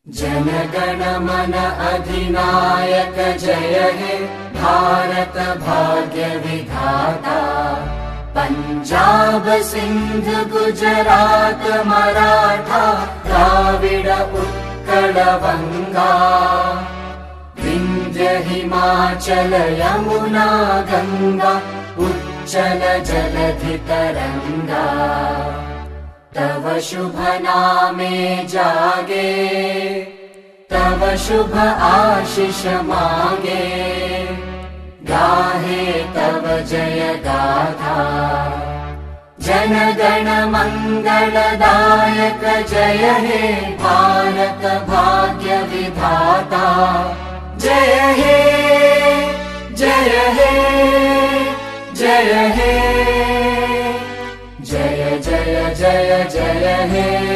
जन गण मन अधिनायक जय हे भारत भाग्य विधाता। पंजाब सिंध गुजरात मराठा द्राविड उत्कल बंगा। विंध्य हिमाचल यमुना गंगा उच्चल जलधि तरंगा। तव शुभ नामे जागे तव शुभ आशीष मागे। गाहे तव जय गाथा जन गण मंगलदायक जय हे भारत भाग्य विधाता। जय हे जय हे जय हे जय जय जय जय हे।